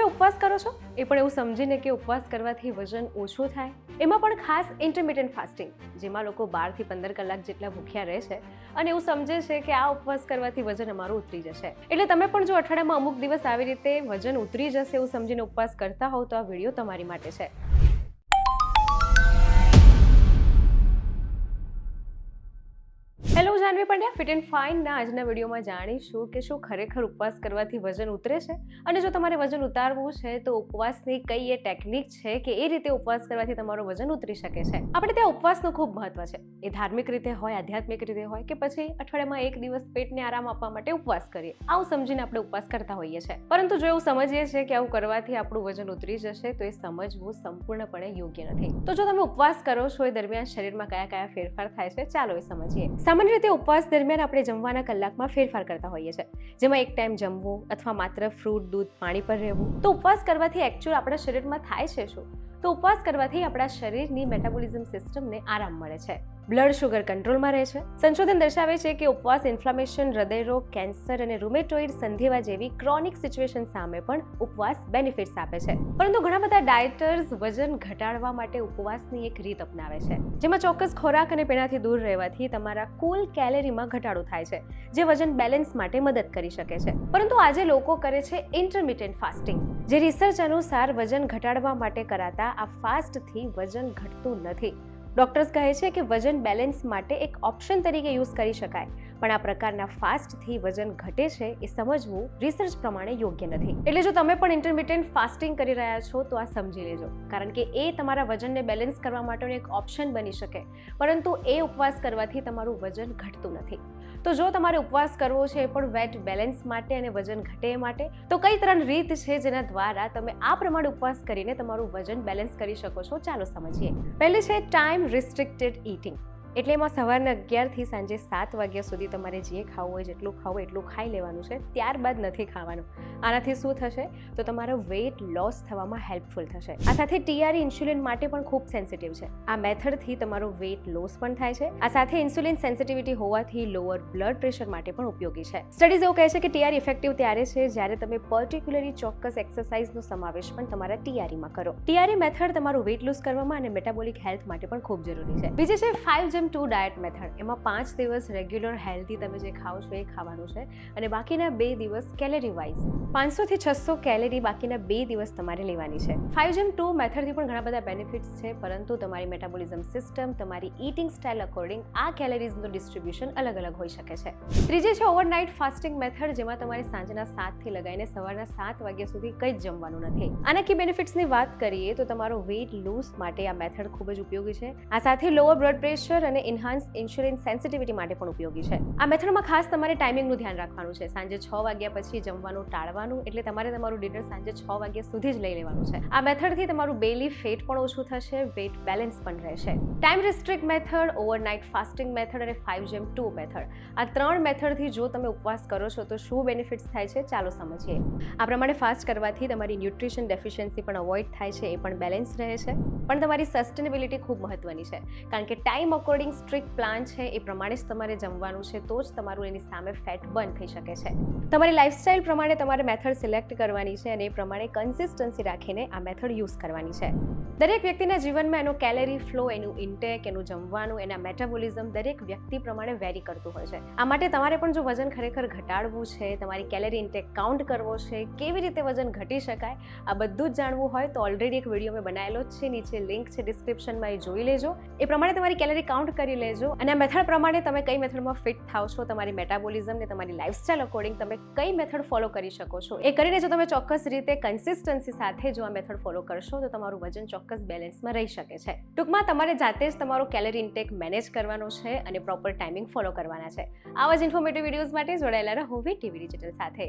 તમે ઉપવાસ કરો છો એ પણ એવું સમજીને કે ઉપવાસ કરવાથી વજન ઓછું થાય, એમાં પણ ખાસ ઇન્ટરમિટન્ટ ફાસ્ટિંગ, જેમાં લોકો 12 થી 15 કલાક જેટલા ભૂખ્યા રહે છે અને એવું સમજે છે કે આ ઉપવાસ કરવાથી વજન અમારું ઉતરી જશે. એટલે તમે પણ જો અઠવાડિયામાં અમુક દિવસ આવી રીતે વજન ઉતરી જશે એવું સમજીને ઉપવાસ કરતા હોવ તો આ વિડીયો તમારી માટે છે. Hello, Janvi Pandya, fit and ફાઇનના આજના વિડીયોમાં જાણીશું કે શું ખરેખર ઉપવાસ કરવાથી વજન ઉતરે છે, અને જો તમારે વજન ઉતારવું છે તો ઉપવાસની કઈ એ ટેકનિક છે કે એ રીતે ઉપવાસ કરવાથી તમારું વજન ઉતરી શકે છે. આપણે ત્યાં ઉપવાસનું ખૂબ મહત્વ છે. એ ધાર્મિક રીતે હોય, આધ્યાત્મિક રીતે હોય કે પછી અઠવાડિયામાં એક દિવસ પેટને આરામ આપવા માટે ઉપવાસ કરીએ, આવું સમજીને આપણે ઉપવાસ કરતા હોઈએ છીએ. પરંતુ જો એવું સમજીએ છીએ કે આવું કરવાથી આપણું વજન ઉતરી જશે તો એ સમજવું સંપૂર્ણપણે યોગ્ય નથી. તો જો તમે ઉપવાસ કરો છો એ દરમિયાન શરીરમાં કયા કયા ફેરફાર થાય છે, ચાલો એ સમજીએ. સામાન્ય રીતે ઉપવાસ દરમિયાન આપણે જમવાના કલાકમાં ફેરફાર કરતા હોઈએ છીએ, જેમાં એક ટાઈમ જમવું અથવા માત્ર ફ્રૂટ, દૂધ, પાણી પર રહેવું. તો ઉપવાસ કરવાથી એકચ્યુઅલ આપણા શરીરમાં થાય છે શું? તો ઉપવાસ કરવાથી આપણા શરીરની મેટાબોલિઝમ સિસ્ટમને આરામ મળે છે, બ્લડ શુગર કંટ્રોલમાં રહે છે. સંશોધન દર્શાવે છે કે ઉપવાસ ઇન્ફ્લામેશન, હૃદયરોગ, કેન્સર અને રૂમેટોઇડ સંધિવા જેવી ક્રોનિક સિચ્યુએશન સામે પણ ઉપવાસ બેનિફિટ્સ આપે છે. પરંતુ ઘણા બધા ડાયટર્સ વજન ઘટાડવા માટે ઉપવાસની એક રીત અપનાવે છે, જેમાં ચોક્કસ ખોરાક અને પીણાથી દૂર રહેવાથી તમારા કુલ કેલેરીમાં ઘટાડો થાય છે, જે વજન બેલેન્સ માટે મદદ કરી શકે છે. પરંતુ આજે લોકો કરે છે ઇન્ટરમિટન્ટ ફાસ્ટિંગ, જે રિસર્ચ અનુસાર વજન ઘટાડવા માટે કરાતા આ ફાસ્ટથી વજન ઘટતું નથી. ડોક્ટર્સ કહે છે કે વજન બેલેન્સ માટે એક ઓપ્શન તરીકે યુઝ કરી શકાય, પણ આ પ્રકારના ફાસ્ટથી વજન ઘટે છે એ સમજવું રિસર્ચ પ્રમાણે યોગ્ય નથી. એટલે જો તમે પણ ઇન્ટરમિટન્ટ ફાસ્ટિંગ કરી રહ્યા છો તો આ સમજી લેજો, કારણ કે એ તમારા વજનને બેલેન્સ કરવા માટેનો એક ઓપ્શન બની શકે, પરંતુ એ ઉપવાસ કરવાથી તમારું વજન ઘટતું નથી. તો જો તમારે ઉપવાસ કરવો છે એ પણ વેટ બેલેન્સ માટે અને વજન ઘટે એ માટે, તો કઈ 3 રીત છે જેના દ્વારા તમે આ પ્રમાણે ઉપવાસ કરીને તમારું વજન બેલેન્સ કરી શકો છો, ચાલો સમજીએ. પહેલી છે ટાઈમ રિસ્ટ્રિક્ટેડ ઈટિંગ. એટલે એમાં સવારના 11 થી સાંજે 7 વાગ્યા સુધી તમારે જે ખાવું હોય, જેટલું ખાવું એટલું ખાઈ લેવાનું છે, ત્યારબાદ નથી ખાવાનું. આનાથી શું થશે તો તમારો વેઇટ લોસ થવામાં હેલ્પફુલ થશે. આ સાથે ટીઆરઈ ઇન્સ્યુલિન માટે પણ ખૂબ સેન્સિટિવ છે. આ મેથડથી તમારો વેઇટ લોસ પણ થાય છે. આ સાથે ઇન્સ્યુલિન સેન્સિટિવિટી હોવાથી લોઅર બ્લડ પ્રેશર માટે પણ ઉપયોગી છે. સ્ટડીઝ એવું કહે છે કે ટીઆરઈ ઇફેક્ટિવ ત્યારે છે જ્યારે તમે પર્ટિક્યુલરલી ચોક્કસ એક્સરસાઇઝનો સમાવેશ પણ તમારા ટીઆરઈમાં કરો. ટીઆરઈ મેથડ તમારું વેઇટ લોસ કરવામાં અને મેટાબોલિક હેલ્થ માટે પણ ખૂબ જરૂરી છે. બીજી છે 5-2 ડાયટ મેથડ. એમાં 5 દિવસ રેગ્યુલર હેલ્ધી તમે જે ખાઓ છો એ ખાવાનું છે, અને બાકીના 2 દિવસ કેલેરી વાઇઝ 500 થી 600 કેલેરી બાકીના 2 દિવસ તમારે લેવાની છે. 5-2 મેથડથી પણ ઘણા બધા બેનિફિટ્સ છે, પરંતુ તમારી મેટાબોલિઝમ સિસ્ટમ, તમારી ઈટિંગ સ્ટાઇલ અકોર્ડિંગ આ કેલેરીઝનું ડિસ્ટ્રીબ્યુશન અલગ અલગ હોઈ શકે છે. ત્રીજી છે ઓવરનાઇટ ફાસ્ટિંગ મેથડ, જેમાં તમારે સાંજના 7 થી લગાવીને સવારના 7 વાગ્યા સુધી કંઈ જ જમવાનું નથી. આના કી બેનિફિટ્સની વાત કરીએ તો તમારો વેઇટ લૂઝ માટે આ મેથડ ખૂબ જ ઉપયોગી છે. આ સાથે લોઅર બ્લડ પ્રેશર અને ઇન્હાન્સ ઇન્સ્યુલિન સેન્સિટિવિટી માટે પણ ઉપયોગી છે. આ મેથડમાં ખાસ તમારે ટાઈમિંગનું ધ્યાન રાખવાનું છે. સાંજે 6 વાગ્યા પછી જમવાનું ટાળવાનું, એટલે તમારે તમારું ડિનર સાંજે 6 વાગ્યા સુધી જ લઈ લેવાનું છે. આ મેથડથી તમારું બેલી ફેટ પણ ઓછું થશે, વેટ બેલેન્સ પણ રહેશે. Time restrict method, overnight fasting method અને 5-2 મેથડ, આ 3 મેથડથી જો તમે ઉપવાસ કરો છો તો શું બેનિફિટ્સ થાય છે, ચાલો સમજીએ. આ પ્રમાણે ફાસ્ટ કરવાથી તમારી ન્યુટ્રિશન ડેફિશિયન્સી પણ અવોઇડ થાય છે, એ પણ બેલેન્સ રહે છે. પણ તમારી સસ્ટેનેબિલિટી ખૂબ મહત્વની છે, કારણ કે ટાઈમ અકોર્ડિંગ સ્ટ્રિક્ટ પ્લાન છે એ પ્રમાણે જ તમારે જમવાનું છે, તો જ તમારું એની સામે ફેટ બર્ન થઈ શકે છે. તમારી લાઇફસ્ટાઇલ પ્રમાણે તમારે મેથડ સિલેક્ટ કરવાની છે, અને એ પ્રમાણે કન્સિસ્ટન્સી રાખીને આ મેથડ યુઝ કરવાની છે. દરેક વ્યક્તિના જીવનમાં એનો કેલેરી ફ્લો, એનું ઇન્ટેક, એનું જમવાનું, એના મેટાબોલિઝમ દરેક વ્યક્તિ પ્રમાણે વેરી કરતું હોય છે. આ માટે તમારે પણ જો વજન ખરેખર ઘટાડવું છે, તમારી કેલેરી ઇન્ટેક કાઉન્ટ કરવો છે, કેવી રીતે વજન ઘટી શકાય, આ બધું જ જાણવું હોય તો ઓલરેડી એક વિડીયો મેં બનાવેલો જ છે, નીચે લિંક છે ડિસ્ક્રિપ્શનમાં, એ જોઈ લેજો. એ પ્રમાણે તમારી કેલેરી કાઉન્ટ કરી લેજો, અને આ મેથડ પ્રમાણે તમે કઈ મેથડમાં ફિટ થાવ છો, તમારી મેટાબોલિઝમ ને તમારી લાઇફસ્ટાઇલ અકોર્ડિંગ તમે કઈ મેથડ ફોલો કરી શકો છો, એ કરીને જો તમે ચોક્કસ રીતે કન્સિસ્ટન્સી સાથે જો આ મેથડ ફોલો કરશો તો તમારું વજન ચોક્કસ બેલેન્સમાં રહી શકે છે. ટૂંકમાં તમારે જાતે જ તમારો કેલેરી ઇન્ટેક મેનેજ કરવાનો છે અને પ્રોપર ટાઈમિંગ ફોલો કરવાના છે. આવા જ ઇન્ફોર્મેટિવ વિડીયોઝ માટે જોડાયેલા રહો વીટીવી ડિજિટલ સાથે.